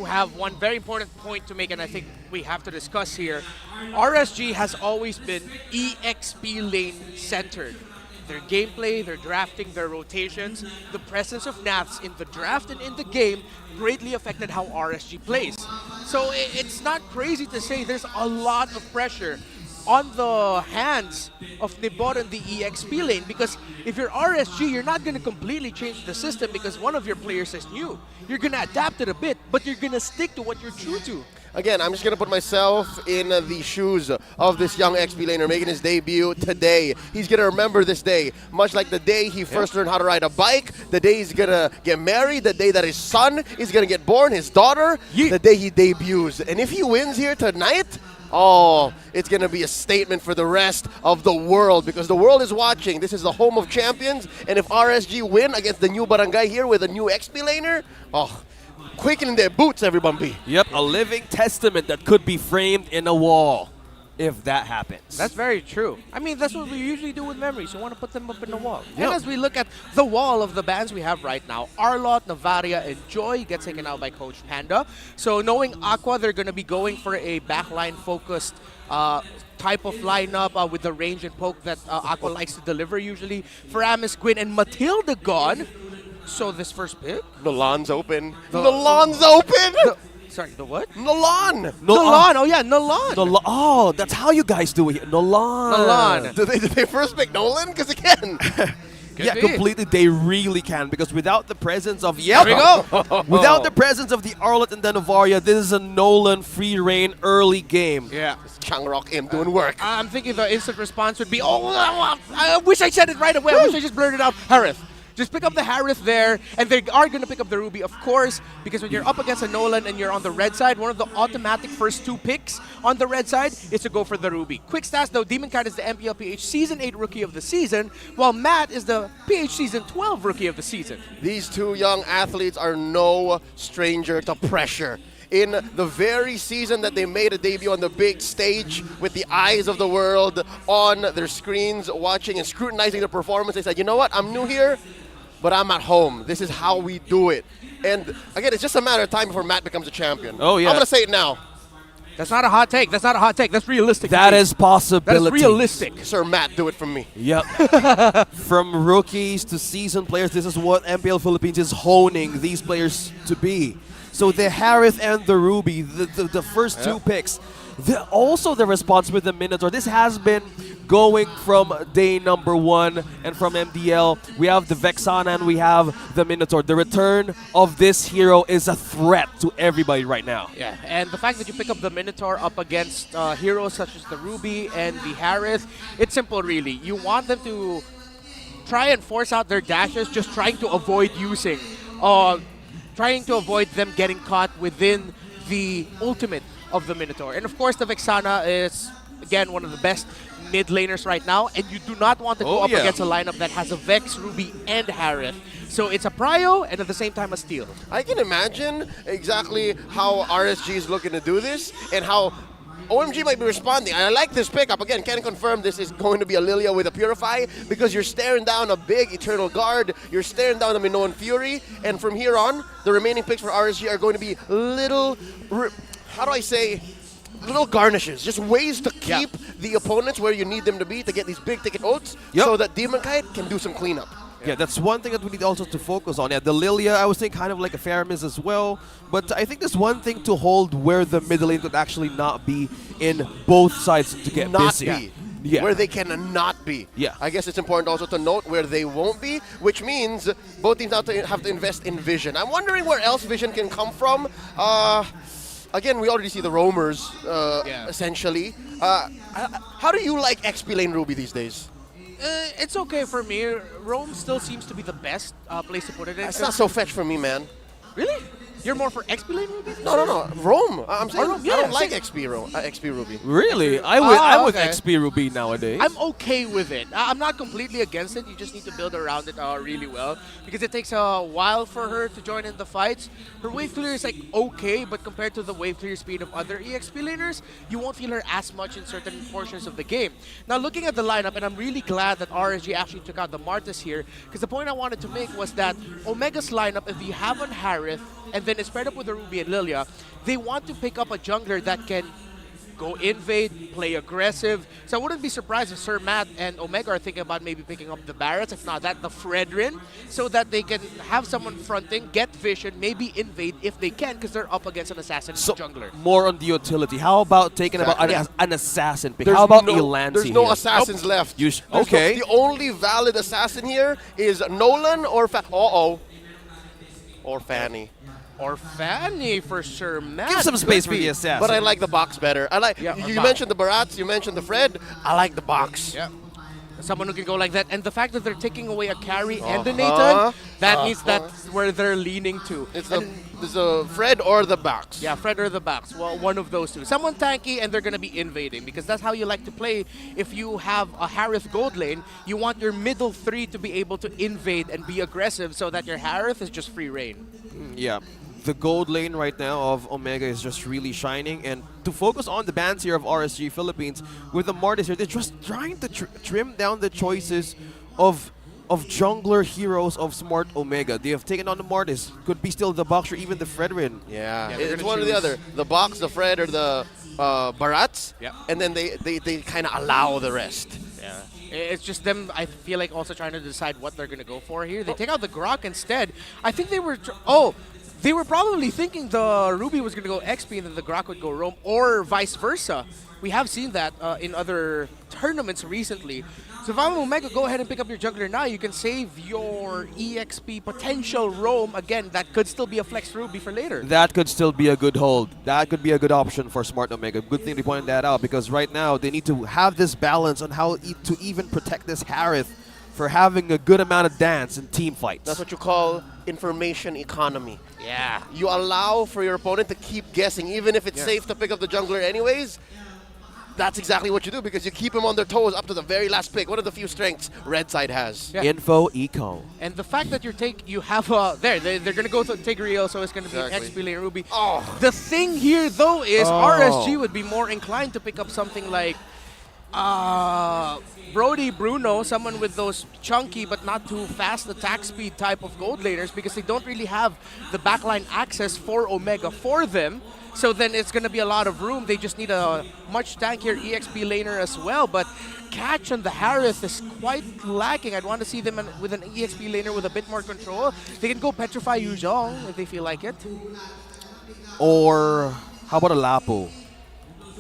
have one very important point to make, and I think we have to discuss here. RSG has always been EXP lane centered. Their gameplay, their drafting, their rotations, the presence of Naths in the draft and in the game greatly affected how RSG plays. So it's not crazy to say there's a lot of pressure on the hands of Nibor and the EXP lane, because if you're RSG, you're not going to completely change the system because one of your players is new. You're going to adapt it a bit, but you're going to stick to what you're true to. Again, I'm just going to put myself in the shoes of this young XP laner making his debut today. He's going to remember this day, much like the day he first learned how to ride a bike, the day he's going to get married, the day that his son is going to get born, his daughter, the day he debuts. And if he wins here tonight, oh, it's going to be a statement for the rest of the world, because the world is watching. This is the home of champions, and if RSG win against the new barangay here with a new XP laner, oh, quaking in their boots, everyone be. Yep, a living testament that could be framed in a wall if that happens. That's very true. I mean, that's what we usually do with memories. You want to put them up in the wall. Yep. And as we look at the wall of the bans we have right now, Arlot, Navaria, and Joy get taken out by Coach Panda. So knowing Aqua, they're going to be going for a backline-focused type of lineup with the range and poke that Aqua likes to deliver usually. For Amos, Gwyn, and Matilda gone. So this first pick? The lawn's open. The lawn's open! Sorry, the what? Nolan! Nolan, oh yeah, Nolan. Oh, that's how you guys do it. Nolan. Nolan. Did they first pick Nolan? Because they can. Yeah, completely. They really can, because without the presence of There we go. without the presence of the Arlot and the Navaria, this is a Nolan free reign early game. Yeah. Changrok M doing work. I'm thinking the instant response would be, oh, I wish I said it right away. I wish I just blurted out Harith. Just pick up the Harith there, and they are going to pick up the Ruby, of course, because when you're up against a Nolan and you're on the red side, one of the automatic first two picks on the red side is to go for the Ruby. Quick stats though, Demoncat is the MPL PH Season 8 Rookie of the Season, while Matt is the PH Season 12 Rookie of the Season. These two young athletes are no stranger to pressure. In the very season that they made a debut on the big stage with the eyes of the world on their screens, watching and scrutinizing the performance, they said, you know what, I'm new here, but I'm at home. This is how we do it. And again, it's just a matter of time before Matt becomes a champion. Oh, yeah. I'm going to say it now. That's not a hot take. That's not a hot take. That's realistic. That is possibility. That's realistic. Sir Matt, do it from me. Yep. From rookies to seasoned players, this is what MPL Philippines is honing these players to be. So the Harith and the Ruby, the first two picks, also the response with the Minotaur. This has been going from day number one, and from MDL, we have the Vexana and we have the Minotaur. The return of this hero is a threat to everybody right now. Yeah, and the fact that you pick up the Minotaur up against heroes such as the Ruby and the Harith, it's simple really. You want them to try and force out their dashes, just trying to avoid using, trying to avoid them getting caught within the ultimate of the Minotaur. And of course, the Vexana is, again, one of the best mid laners right now, and you do not want to go up against a lineup that has a Vex, Ruby, and Harith. So it's a prio and at the same time a steal. I can imagine exactly how RSG is looking to do this and how OMG might be responding. I like this pickup. Again, can confirm this is going to be a Lilia with a Purify, because you're staring down a big Eternal Guard, you're staring down a Minoan Fury, and from here on, the remaining picks for RSG are going to be little, how do I say, little garnishes, just ways to keep the opponents where you need them to be to get these big ticket ults so that Demon Kite can do some cleanup. Yeah, that's one thing that we need also to focus on. Yeah, the Lilia, I was thinking kind of like a Faramis as well. But I think there's one thing to hold where the middle lane could actually not be in both sides to get busy. Yeah. Where they cannot be. Yeah. I guess it's important also to note where they won't be, which means both teams have to invest in vision. I'm wondering where else vision can come from. Again, we already see the roamers, essentially. How do you like XP Lane Ruby these days? It's okay for me. Rome still seems to be the best place to put it in. It's not so fetch for me, man. Really? You're more for XP Lane Ruby? No. Rome. I'm saying Rome, I don't like XP Ruby. Really? I'm with okay. XP Ruby nowadays. I'm okay with it. I'm not completely against it. You just need to build around it really well, because it takes a while for her to join in the fights. Her wave clear is like okay, but compared to the wave clear speed of other EXP laners, you won't feel her as much in certain portions of the game. Now, looking at the lineup, and I'm really glad that RSG actually took out the Martis here, because the point I wanted to make was that Omega's lineup, if you have on Harith and then it's paired up with the Ruby and Lilia. They want to pick up a jungler that can go invade, play aggressive. So I wouldn't be surprised if Sir Matt and Omega are thinking about maybe picking up the Barretts, if not that, the Fredrin, so that they can have someone fronting, get vision, maybe invade if they can, because they're up against an assassin jungler. More on the utility. How about taking Exactly. about an assassin pick? There's How about no, Elancy There's no here? assassins left. There's No- the only valid assassin here is Nolan or or Fanny. Or Fanny for Sir Matt. Give some space for Could be. the assassin. But I like the box better. I like. Yeah, you box. mentioned the Barats. You mentioned the Fred. I like the box. Yeah. Someone who can go like that. And the fact that they're taking away a carry and a Uh-huh. Nathan, that means that's where they're leaning to. It's the Fred or the box. Yeah, Fred or the backs. Well, one of those two. Someone tanky, and they're going to be invading, because that's how you like to play. If you have a Harith gold lane, you want your middle three to be able to invade and be aggressive so that your Harith is just free reign. Yeah. The gold lane right now of Omega is just really shining, and to focus on the bans here of RSG Philippines with the Mortis here, they're just trying to trim down the choices of jungler heroes of Smart Omega. They have taken on the Mortis, could be still the Box or even the Fredrin. Yeah, they're it's gonna one or the choose- other. The box, the Fred, or the Barats. Yeah. And then they kind of allow the rest. Yeah. It's just them, I feel like, also trying to decide what they're going to go for here. They take out the Grok instead. I think they were... They were probably thinking the Ruby was going to go XP and then the Grok would go Roam, or vice versa. We have seen that in other tournaments recently. So if I'm Omega, go ahead and pick up your jungler now. You can save your EXP potential Roam. Again, that could still be a flex Ruby for later. That could still be a good hold. That could be a good option for Smart Omega. Good thing to point that out, because right now they need to have this balance on how to even protect this Harith for having a good amount of dance in team fights. That's what you call information economy. Yeah. You allow for your opponent to keep guessing, even if it's safe to pick up the jungler anyways. That's exactly what you do, because you keep them on their toes up to the very last pick. One of the few strengths Red Side has. Yeah. Info Eco. And the fact that you have they're going to go to Tigreal, so it's going to be an Exactly. XP lane Ruby. Oh. The thing here, though, is Oh. RSG would be more inclined to pick up something like Brody Bruno, someone with those chunky but not too fast attack speed type of gold laners, because they don't really have the backline access for Omega for them. So then it's going to be a lot of room. They just need a much tankier EXP laner as well. But catch on the Harith is quite lacking. I'd want to see them with an EXP laner with a bit more control. They can go Petrify Yu Zhong if they feel like it. Or how about a Lapu?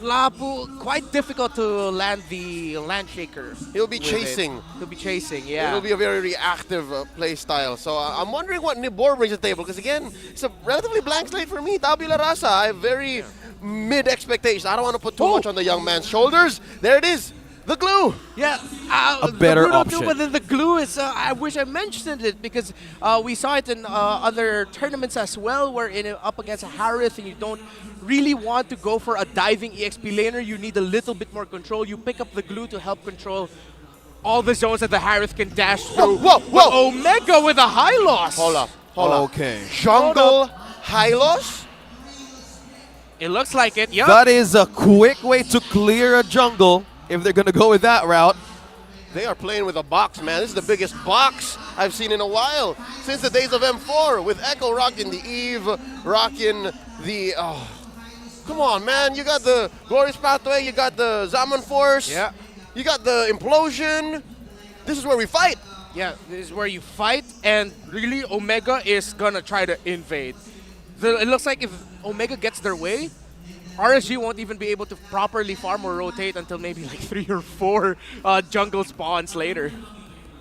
Lapu, quite difficult to land the Land Shaker. He'll be with chasing. it. He'll be chasing, yeah. It will be a very reactive play style. So I'm wondering what Nibor brings to the table, because again, it's a relatively blank slate for me. Tabula Rasa. I have very mid expectations. I don't want to put too much on the young man's shoulders. There it is. The glue. Yeah, A better the Bruno option. Too, but then the glue is, I wish I mentioned it, because we saw it in other tournaments as well, where up against a Harith and you don't really want to go for a diving EXP laner. You need a little bit more control. You pick up the glue to help control all the zones that the Harith can dash through. Whoa, whoa. But Omega with a high loss. Hold up. Okay. Jungle Hylos? It looks like it, yeah. That is a quick way to clear a jungle if they're going to go with that route. They are playing with a box, man. This is the biggest box I've seen in a while. Since the days of M4, with Echo rocking the Eve, rocking the... come on, man. You got the Glorious Pathway, you got the Zaman Force, Yeah. you got the Implosion. This is where we fight. Yeah, this is where you fight, and really Omega is gonna try to invade. It looks like if Omega gets their way, RSG won't even be able to properly farm or rotate until maybe like 3 or 4 jungle spawns later.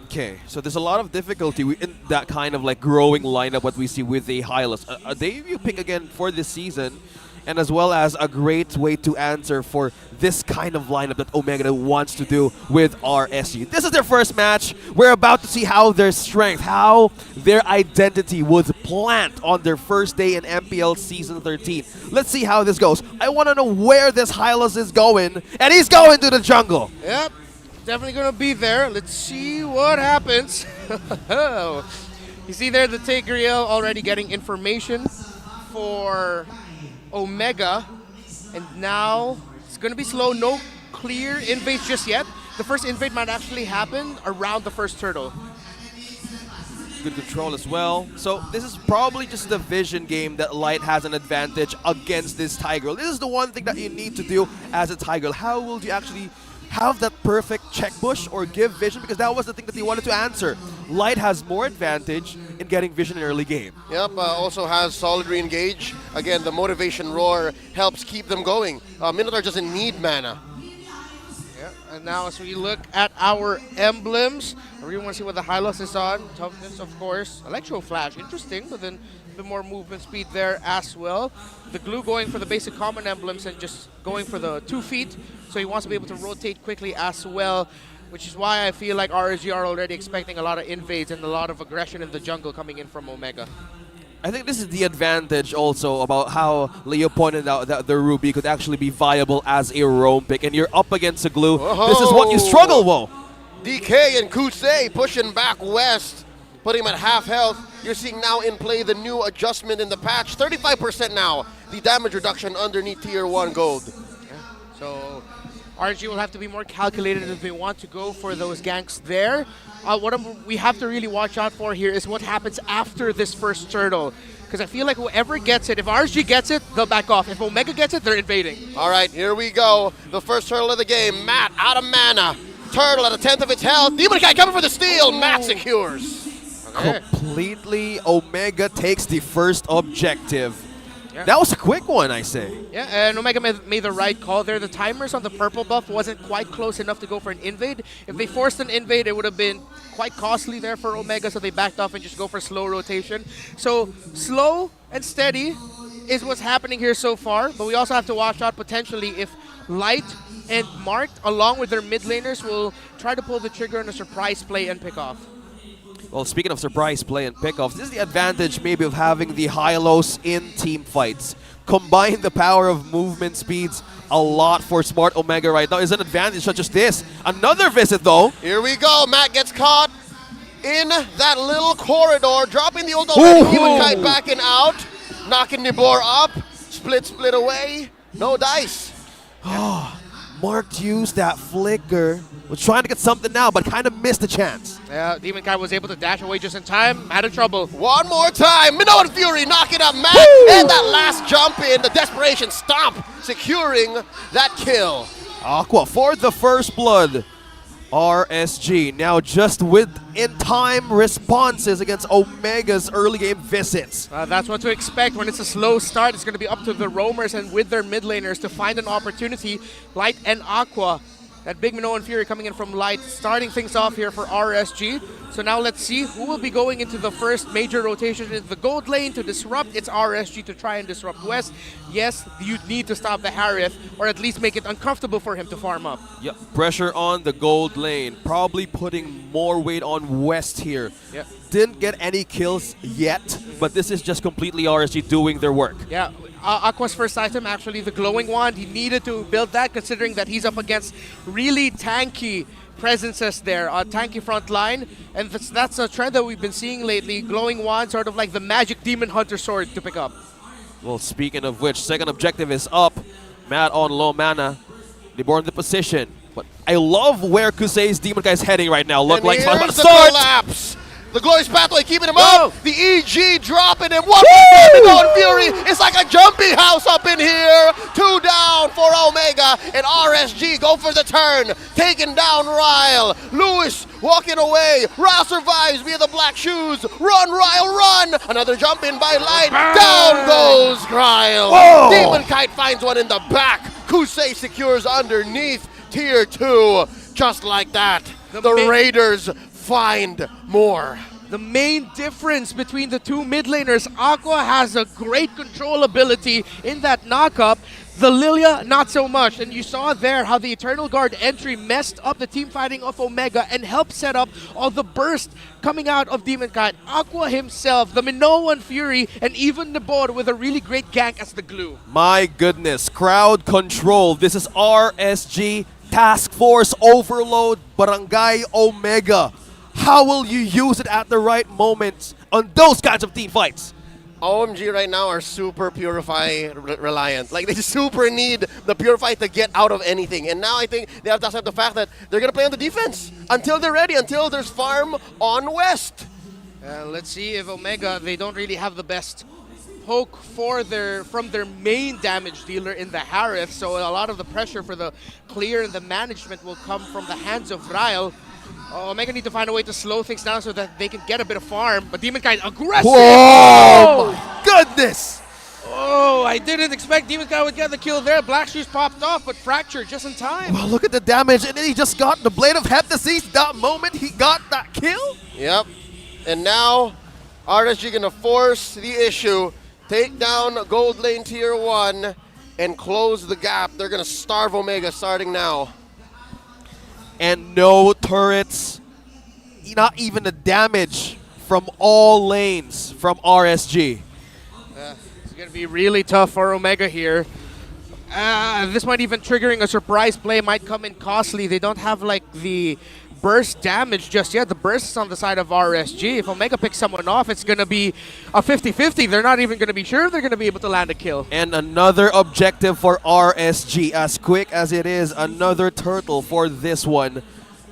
Okay, so there's a lot of difficulty in that kind of like growing lineup what we see with a Hylos. A debut pick again for this season, and as well as a great way to answer for this kind of lineup that Omega wants to do with RSG. This is their first match. We're about to see how their strength, how their identity was plant on their first day in MPL Season 13. Let's see how this goes. I want to know where this Hylos is going, and he's going to the jungle. Yep, definitely gonna be there. Let's see what happens. You see there the Tigreal already getting information for Omega, and now it's gonna be slow. No clear invades just yet. The first invade might actually happen around the first turtle. good control as well. So this is probably just the vision game that Light has an advantage against this Tiger. This is the one thing that you need to do as a Tiger. How will you actually have that perfect check push or give vision? Because that was the thing that he wanted to answer. Light has more advantage in getting vision in early game. Yep, also has solid re-engage. Again, the motivation roar helps keep them going. Minotaur doesn't need mana. Yeah, and now as we look at our emblems, I really want to see what the high loss is on. Toughness, of course. Electro Flash, interesting, but then a bit more movement speed there as well. The glue going for the basic common emblems and just going for the 2 feet. So he wants to be able to rotate quickly as well, which is why I feel like RSG are already expecting a lot of invades and a lot of aggression in the jungle coming in from Omega. I think this is the advantage also about how Leo pointed out that the Ruby could actually be viable as a roam pick, and you're up against a glue. Whoa. This is what you struggle with. DK and Kusei pushing back west, putting him at half health. You're seeing now in play the new adjustment in the patch. 35% now, the damage reduction underneath tier 1 gold. Yeah. So RSG will have to be more calculated if they want to go for those ganks there. We have to really watch out for here is what happens after this first turtle. Because I feel like whoever gets it, if RSG gets it, they'll back off. If Omega gets it, they're invading. All right, here we go. The first turtle of the game. Matt out of mana. Turtle at a 10th of its health. Demon Guy coming for the steal. Matt secures. Okay. Completely, Omega takes the first objective. Yeah. That was a quick one, I say. Yeah, and Omega made the right call there. The timers on the purple buff wasn't quite close enough to go for an invade. If they forced an invade, it would have been quite costly there for Omega, so they backed off and just go for slow rotation. So slow and steady is what's happening here so far, but we also have to watch out potentially if Light and Marked, along with their mid laners, will try to pull the trigger on a surprise play and pick off. Well, speaking of surprise play and pickoffs, this is the advantage maybe of having the high-lows in team fights. Combine the power of movement speeds a lot for Smart Omega right now. Is an advantage such as this. Another visit, though. Here we go. Matt gets caught in that little corridor, dropping the ult already. Demon Kite backing out, knocking Nibor up. Split away. No dice. Marked used that flicker. Was trying to get something now, but kind of missed the chance. Yeah, Demon Kai was able to dash away just in time. Out of trouble. One more time. Minoan Fury knocking up Matt. And that last jump in, the desperation stomp, securing that kill. Aqua for the first blood. RSG now just with in-time responses against Omega's early game visits. That's what to expect when it's a slow start. It's going to be up to the roamers and with their mid laners to find an opportunity. Light and Aqua, that big Minoan Fury coming in from Light, starting things off here for RSG. So now let's see who will be going into the first major rotation in the gold lane to disrupt. It's RSG to try and disrupt West. Yes, you need to stop the Harith, or at least make it uncomfortable for him to farm up. Yep, pressure on the gold lane. Probably putting more weight on West here. Yep. Didn't get any kills yet, but this is just completely RSG doing their work. Yeah, Aqua's first item, actually the glowing wand. He needed to build that considering that he's up against really tanky presences there, tanky front line, and that's a trend that we've been seeing lately. Glowing wand, sort of like the magic demon hunter sword to pick up. Well, speaking of which, second objective is up. Matt on low mana. Nibor in the position. But I love where Kusei's Demon Guy is heading right now. Look And like it's about here's to the start. collapse. The Glorious Pathway keeping him Whoa. up. The EG dropping him. One more Minoan Fury. It's like a jumpy house up in here. 2 down for Omega. And RSG go for the turn. Taking down Ryle. Lewis walking away. Ryle survives via the black shoes. Run, Ryle, run. Another jump in by Light. Down goes Ryle. Whoa. Demon Kite finds one in the back. Kusei secures underneath tier 2. Just like that. The Raiders find more. The main difference between the two mid laners, Aqua has a great control ability in that knockup. The Lilia, not so much. And you saw there how the Eternal Guard entry messed up the team fighting of Omega and helped set up all the burst coming out of Demon Kite. Aqua himself, the Minoan Fury, and even Nibor with a really great gank as the glue. My goodness, crowd control. This is RSG Task Force Overload Barangay Omega. How will you use it at the right moments on those kinds of team fights? OMG right now are super Purify reliant. Like, they super need the Purify to get out of anything. And now I think they have to accept the fact that they're going to play on the defense until they're ready, until there's farm on West. Let's see if Omega, they don't really have the best poke from their main damage dealer in the Harith, so a lot of the pressure for the clear and the management will come from the hands of Ryle. Omega need to find a way to slow things down so that they can get a bit of farm, but Demon Kite aggressive! Whoa! My goodness! Oh, I didn't expect Demon Kite would get the kill there. Black Shoes popped off, but Fractured just in time. Well, look at the damage, and then he just got the Blade of Heptasis. That moment he got that kill. Yep. And now, RSG gonna force the issue, take down Gold Lane Tier 1, and close the gap. They're gonna starve Omega starting now. And no turrets, not even the damage from all lanes from RSG. It's going to be really tough for Omega here. This might even triggering a surprise play, might come in costly. They don't have like the burst damage just yet. The burst is on the side of RSG. If Omega picks someone off, it's going to be a 50-50. They're not even going to be sure if they're going to be able to land a kill. And another objective for RSG. As quick as it is, another turtle for this one.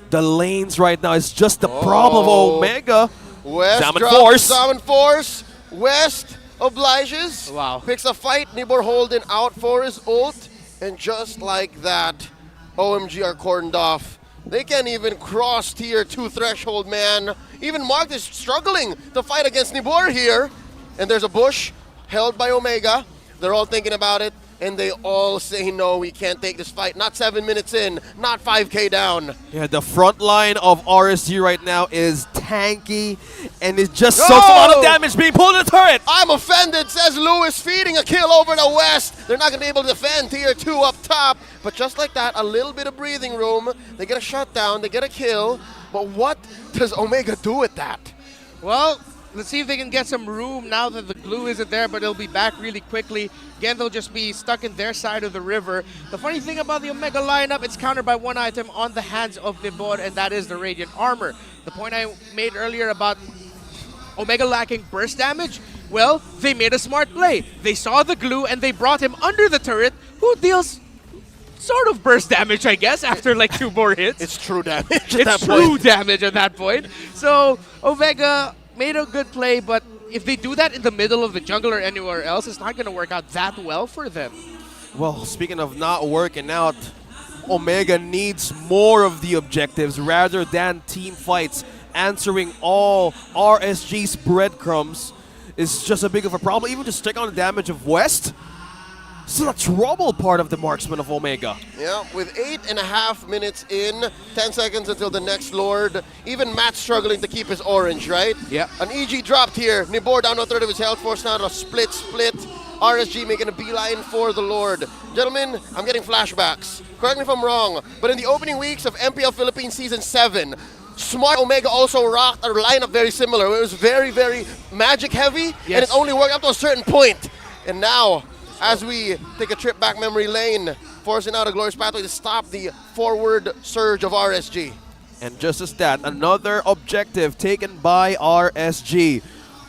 The lanes right now is just the problem of Omega. West Salmon drops Force. Salmon Force. West obliges. Wow. Picks a fight. Nibor holding out for his ult. And just like that, OMG are cordoned off. They can't even cross Tier 2 threshold, man. Even Mark is struggling to fight against Nibor here. And there's a bush held by Omega. They're all thinking about it. And they all say, no, we can't take this fight. Not 7 minutes in, not 5K down. Yeah, the front line of RSG right now is tanky. And it just soaks a lot of damage being pulled in the turret. I'm offended, says Lewis, feeding a kill over the West. They're not going to be able to defend Tier 2 up top. But just like that, a little bit of breathing room. They get a shutdown, they get a kill. But what does Omega do with that? Well, let's see if they can get some room now that the glue isn't there, but it'll be back really quickly. Again, they'll just be stuck in their side of the river. The funny thing about the Omega lineup, it's countered by one item on the hands of Nibor, and that is the Radiant Armor. The point I made earlier about Omega lacking burst damage, well, they made a smart play. They saw the glue and they brought him under the turret, who deals sort of burst damage, I guess, after like 2 more hits. It's true damage at It's that true point. damage at that point. So Omega made a good play, but if they do that in the middle of the jungle or anywhere else, it's not going to work out that well for them. Well, speaking of not working out, Omega needs more of the objectives rather than team fights. Answering all RSG's breadcrumbs is just a big of a problem. Even just take on the damage of West, still a trouble part of the marksman of Omega. Yeah, with 8.5 minutes in, 10 seconds until the next Lord. Even Matt's struggling to keep his orange, right? Yeah. An EG dropped here. Nibor down to a third of his health force now to a split. RSG making a beeline for the Lord. Gentlemen, I'm getting flashbacks. Correct me if I'm wrong, but in the opening weeks of MPL Philippines Season 7, Smart Omega also rocked a lineup very similar. It was very, very magic heavy, and it only worked up to a certain point. And now, as we take a trip back memory lane, forcing out a glorious pathway to stop the forward surge of RSG. And just as that, another objective taken by RSG.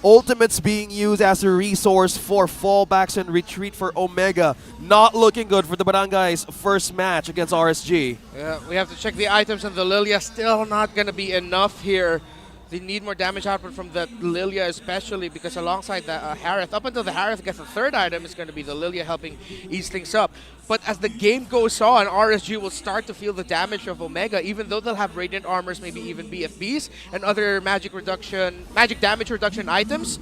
Ultimates being used as a resource for fallbacks and retreat for Omega. Not looking good for the Barangay's first match against RSG. Yeah, we have to check the items, and the Lilia still not going to be enough here. They need more damage output from the Lilia especially, because alongside the Harith, up until the Harith gets the third item, is going to be the Lilia helping ease things up. But as the game goes on, RSG will start to feel the damage of Omega, even though they'll have Radiant Armors, maybe even BFBs, and other magic damage reduction items.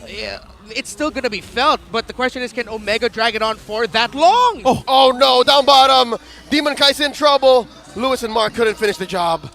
Yeah, it's still going to be felt, but the question is, can Omega drag it on for that long? Oh no, down bottom. Demon Kai's in trouble. Lewis and Mark couldn't finish the job.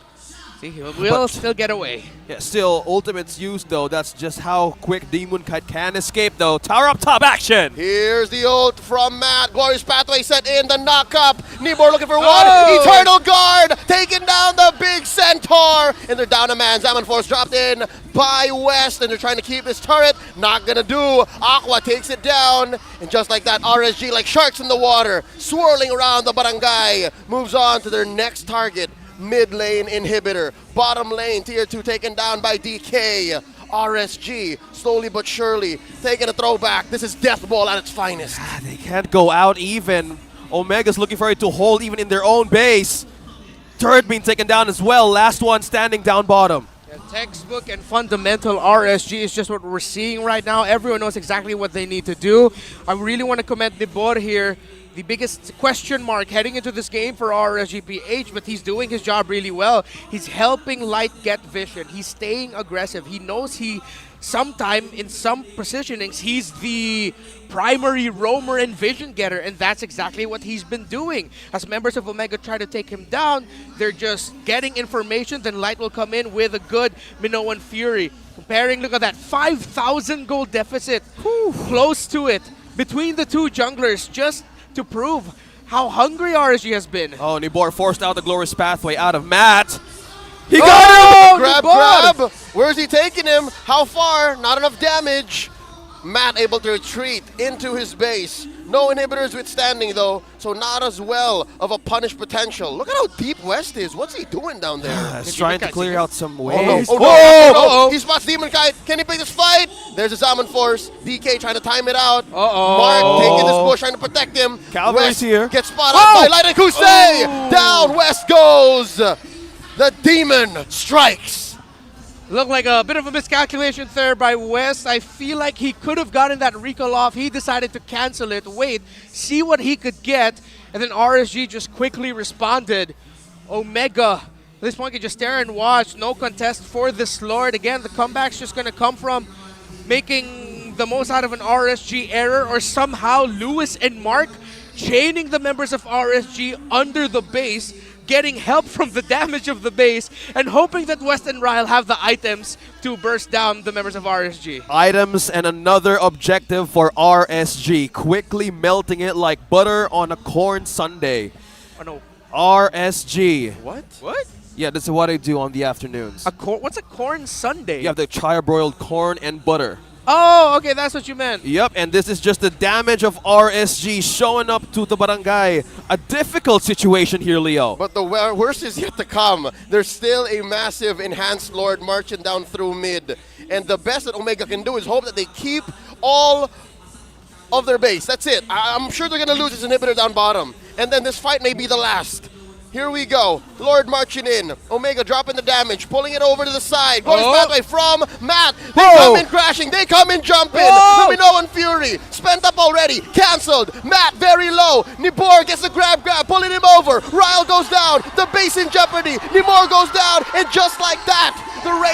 See, we'll still get away. Yeah, still, ultimates used though. That's just how quick Demon Kite can escape though. Tower up top action! Here's the ult from Matt. Glorious pathway set in the knock-up. Nibor looking for one. Eternal Guard taking down the big Centaur. And they're down a man. Salmon Force dropped in by West. And they're trying to keep this turret. Not gonna do. Aqua takes it down. And just like that, RSG, like sharks in the water, swirling around the barangay, moves on to their next target. Mid lane inhibitor. Bottom lane, tier 2 taken down by DK. RSG, slowly but surely, taking a throwback. This is Death Ball at its finest. They can't go out even. Omega's looking for it to hold even in their own base. Turret being taken down as well. Last one standing down bottom. Yeah, Textbook and fundamental RSG is just what we're seeing right now. Everyone knows exactly what they need to do. I really want to commend Nibor here. The biggest question mark heading into this game for RSG PH, but he's doing his job really well. He's helping Light get vision. He's staying aggressive. He knows sometime in some positionings, he's the primary roamer and vision getter, and that's exactly what he's been doing. As members of Omega try to take him down, they're just getting information, then Light will come in with a good Minoan Fury. Comparing, look at that, 5,000 gold deficit, close to it, between the two junglers, just to prove how hungry RSG has been. Oh, Nibor forced out the glorious pathway out of Matt. He got him! Grab! Where's he taking him? How far? Not enough damage. Matt able to retreat into his base. No inhibitors withstanding though, so not as well of a punish potential. Look at how deep West is. What's he doing down there? He's trying to clear out some waves. Oh no! He spots Demon Kite. Can he play this fight? There's a Salmon Force. DK trying to time it out. Mark taking this bush, trying to protect him. Cavalry's West here. Gets spotted by Light and Kusei. Down West goes. The Demon strikes. Looked like a bit of a miscalculation there by West. I feel like he could have gotten that recall off. He decided to cancel it, wait, see what he could get, and then RSG just quickly responded. Omega, at this point, can just stare and watch. No contest for this Lord. Again, the comeback's just going to come from making the most out of an RSG error, or somehow Lewis and Mark chaining the members of RSG under the base, getting help from the damage of the base, and hoping that West and Ryle have the items to burst down the members of RSG. Items and another objective for RSG, quickly melting it like butter on a corn sundae. Oh no. RSG. What? Yeah, this is what I do on the afternoons. What's a corn sundae? You have the char-broiled corn and butter. Oh, okay, that's what you meant. Yep, and this is just the damage of RSG showing up to the barangay. A difficult situation here, Leo. But the worst is yet to come. There's still a massive enhanced Lord marching down through mid. And the best that Omega can do is hope that they keep all of their base. That's it. I'm sure they're going to lose his inhibitor down bottom. And then this fight may be the last. Here we go. Lord marching in. Omega dropping the damage, pulling it over to the side. Glorious pathway from Matt. They come in crashing. They come in jumping. The Minoan Fury. Spent up already. Cancelled. Matt very low. Nibor gets the grab, pulling him over. Ryle goes down. The base in jeopardy. Nibor goes down. And just like that, the race